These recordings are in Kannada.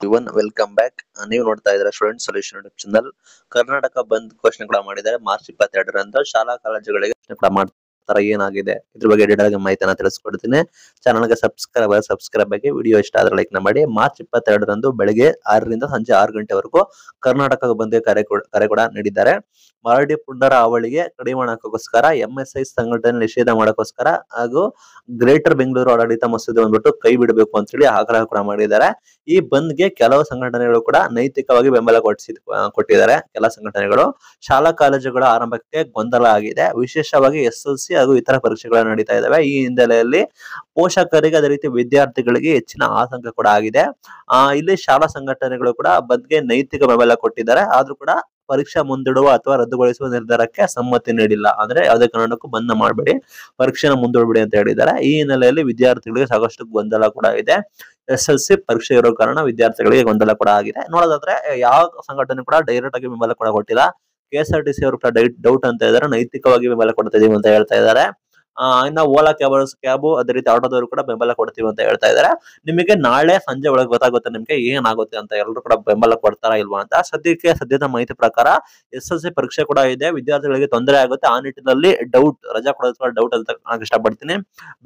ಇವನ್ ವೆಲ್ಕಮ್ ಬ್ಯಾಕ್. ನೀವು ನೋಡ್ತಾ ಇದ್ದೀರಾ student solution YouTube channel. Karnataka bandh ಘೋಷಣೆ ಕೂಡ ಮಾಡಿದ್ದಾರೆ ಮಾರ್ಚ್ 22ರಂದು ಶಾಲಾ ಕಾಲೇಜುಗಳಿಗೆ ಕೂಡ ಮಾಡ್ತಾರೆ. ಏನಾಗಿದೆ ಇದ್ರ ಬಗ್ಗೆ ಡೀಟೇಲ್ ಆಗಿ ಮಾಹಿತಿನ ತಿಳಿಸ್ಕೊಡ್ತೀನಿ. ಚಾನಲ್ಗೆ ಸಬ್ಸ್ಕ್ರೈಬ್ ಆಗಿ ವಿಡಿಯೋ ಇಷ್ಟ ಆದ್ರೆ ಲೈಕ್ ಮಾಡಿ. ಮಾರ್ಚ್ 22ರಂದು ಬೆಳಗ್ಗೆ 6ರಿಂದ ಸಂಜೆ 6 ಗಂಟೆವರೆಗೂ ಕರ್ನಾಟಕ ಬಂದ್ಗೆ ಕರೆ ಕೂಡ ನೀಡಿದ್ದಾರೆ. ಮರಡಿ ಪುಂಡರ ಅವಳಿಗೆ ಕಡಿವಾಣ ಹಾಕೋಸ್ಕರ ಎಂಎಸ್ಐ ಸಂಘಟನೆ ನಿಷೇಧ ಮಾಡೋಕ್ಕೋಸ್ಕರ ಹಾಗೂ ಗ್ರೇಟರ್ ಬೆಂಗಳೂರು ಆಡಳಿತ ಮಸೂದೆ ಬಂದ್ಬಿಟ್ಟು ಕೈ ಬಿಡಬೇಕು ಅಂತ ಹೇಳಿ ಆಗ್ರಹ ಕೂಡ ಮಾಡಿದ್ದಾರೆ. ಈ ಬಂದ್ಗೆ ಕೆಲವು ಸಂಘಟನೆಗಳು ಕೂಡ ನೈತಿಕವಾಗಿ ಬೆಂಬಲ ಕೊಟ್ಟಿದ್ದಾರೆ. ಕೆಲ ಸಂಘಟನೆಗಳು ಶಾಲಾ ಕಾಲೇಜುಗಳ ಆರಂಭಕ್ಕೆ ಗೊಂದಲ ಆಗಿದೆ. ವಿಶೇಷವಾಗಿ SSLC ಹಾಗೂ ಇತರ ಪರೀಕ್ಷೆಗಳು ನಡೀತಾ ಇದಾವೆ. ಈ ಹಿನ್ನೆಲೆಯಲ್ಲಿ ಪೋಷಕರಿಗೆ ಅದೇ ರೀತಿ ವಿದ್ಯಾರ್ಥಿಗಳಿಗೆ ಹೆಚ್ಚಿನ ಆತಂಕ ಕೂಡ ಆಗಿದೆ. ಇಲ್ಲಿ ಶಾಲಾ ಸಂಘಟನೆಗಳು ಕೂಡ ಬಂದ್ಗೆ ನೈತಿಕ ಬೆಂಬಲ ಕೊಟ್ಟಿದ್ದಾರೆ. ಆದ್ರೂ ಕೂಡ ಪರೀಕ್ಷಾ ಮುಂದೂಡುವ ಅಥವಾ ರದ್ದುಗೊಳಿಸುವ ನಿರ್ಧಾರಕ್ಕೆ ಸಮ್ಮತಿ ನೀಡಿಲ್ಲ. ಅಂದ್ರೆ ಯಾವುದೇ ಕಾರಣಕ್ಕೂ ಬಂದ್ ಮಾಡಬೇಡಿ, ಪರೀಕ್ಷೆನ ಮುಂದೂಡಬೇಡಿ ಅಂತ ಹೇಳಿದ್ದಾರೆ. ಈ ಹಿನ್ನೆಲೆಯಲ್ಲಿ ವಿದ್ಯಾರ್ಥಿಗಳಿಗೆ ಸಾಕಷ್ಟು ಗೊಂದಲ ಕೂಡ ಇದೆ. SSLC ಪರೀಕ್ಷೆ ಇರೋ ಕಾರಣ ವಿದ್ಯಾರ್ಥಿಗಳಿಗೆ ಗೊಂದಲ ಕೂಡ ಆಗಿದೆ. ನೋಡೋದಾದ್ರೆ ಯಾವ ಸಂಘಟನೆ ಕೂಡ ಡೈರೆಕ್ಟ್ ಆಗಿ ಬೆಂಬಲ ಕೂಡ ಕೊಟ್ಟಿಲ್ಲ. KSRTC ಅವರು ಕೂಡ ಡೌಟ್ ಅಂತ ಇದ್ದಾರೆ, ನೈತಿಕವಾಗಿ ಬೆಂಬಲ ಕೊಡ್ತಾ ಇದೀವಿ ಅಂತ ಹೇಳ್ತಾ ಇದ್ದಾರೆ. ಇನ್ನ ಓಲಾ ಕ್ಯಾಬ್ ಅದೇ ರೀತಿ ಆಟೋದವರು ಕೂಡ ಬೆಂಬಲ ಕೊಡ್ತೀವಿ ಅಂತ ಹೇಳ್ತಾ ಇದ್ದಾರೆ. ನಿಮಗೆ ನಾಳೆ ಸಂಜೆ ಒಳಗೆ ಗೊತ್ತಾಗುತ್ತೆ ನಿಮ್ಗೆ ಏನಾಗುತ್ತೆ ಅಂತ, ಎಲ್ಲರೂ ಕೂಡ ಬೆಂಬಲ ಕೊಡ್ತಾರಾ ಇಲ್ವಾ ಅಂತ. ಸದ್ಯದ ಮಾಹಿತಿ ಪ್ರಕಾರ SSLC ಪರೀಕ್ಷೆ ಕೂಡ ಇದೆ, ವಿದ್ಯಾರ್ಥಿಗಳಿಗೆ ತೊಂದರೆ ಆಗುತ್ತೆ. ಆ ನಿಟ್ಟಿನಲ್ಲಿ ರಜಾ ಕೊಡೋದಕ್ಕೆ ಡೌಟ್ ಅಂತ ನಾನು ಇಷ್ಟಪಡ್ತೀನಿ.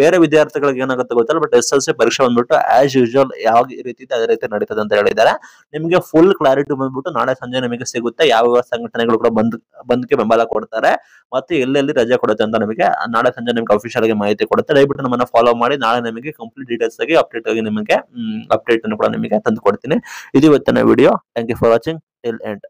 ಬೇರೆ ವಿದ್ಯಾರ್ಥಿಗಳಿಗೆ ಏನಾಗುತ್ತೆ ಗೊತ್ತಲ್ಲ, ಬಟ್ SSLC ಪರೀಕ್ಷೆ ಬಂದ್ಬಿಟ್ಟು ಆಸ್ ಯೂಶುವಲ್ ಯಾವ ರೀತಿ ಇದೆ ಅದೇ ರೀತಿ ನಡೀತದೆ ಅಂತ ಹೇಳಿದ್ದಾರೆ. ನಿಮಗೆ ಫುಲ್ ಕ್ಲಾರಿಟಿ ಬಂದ್ಬಿಟ್ಟು ನಾಳೆ ಸಂಜೆ ನಿಮಗೆ ಸಿಗುತ್ತೆ. ಯಾವ ಸಂಘಟನೆಗಳು ಕೂಡ ಬಂದ್ಗೆ ಬೆಂಬಲ ಕೊಡ್ತಾರೆ ಮತ್ತೆ ಎಲ್ಲೆಲ್ಲಿ ರಜೆ ಕೊಡುತ್ತೆ ಅಂತ ನಿಮಗೆ ನಾಳೆ ಸಂಜೆ ನಿಮ್ಗೆ ಅಫಿಷಿಯಲ್ ಆಗಿ ಮಾಹಿತಿ ಕೊಡುತ್ತೆ. ದಯವಿಟ್ಟು ನಮ್ಮನ್ನ ಫಾಲೋ ಮಾಡಿ. ನಾಳೆ ನಿಮಗೆ ಕಂಪ್ಲೀಟ್ ಡೀಟೇಲ್ಸ್ ಆಗಿ ಅಪ್ಡೇಟ್ ಅನ್ನು ಕೂಡ ನಿಮಗೆ ತಂದು ಕೊಡ್ತೀನಿ. ಇದು ಇವತ್ತಿನ video. Thank you for watching till end.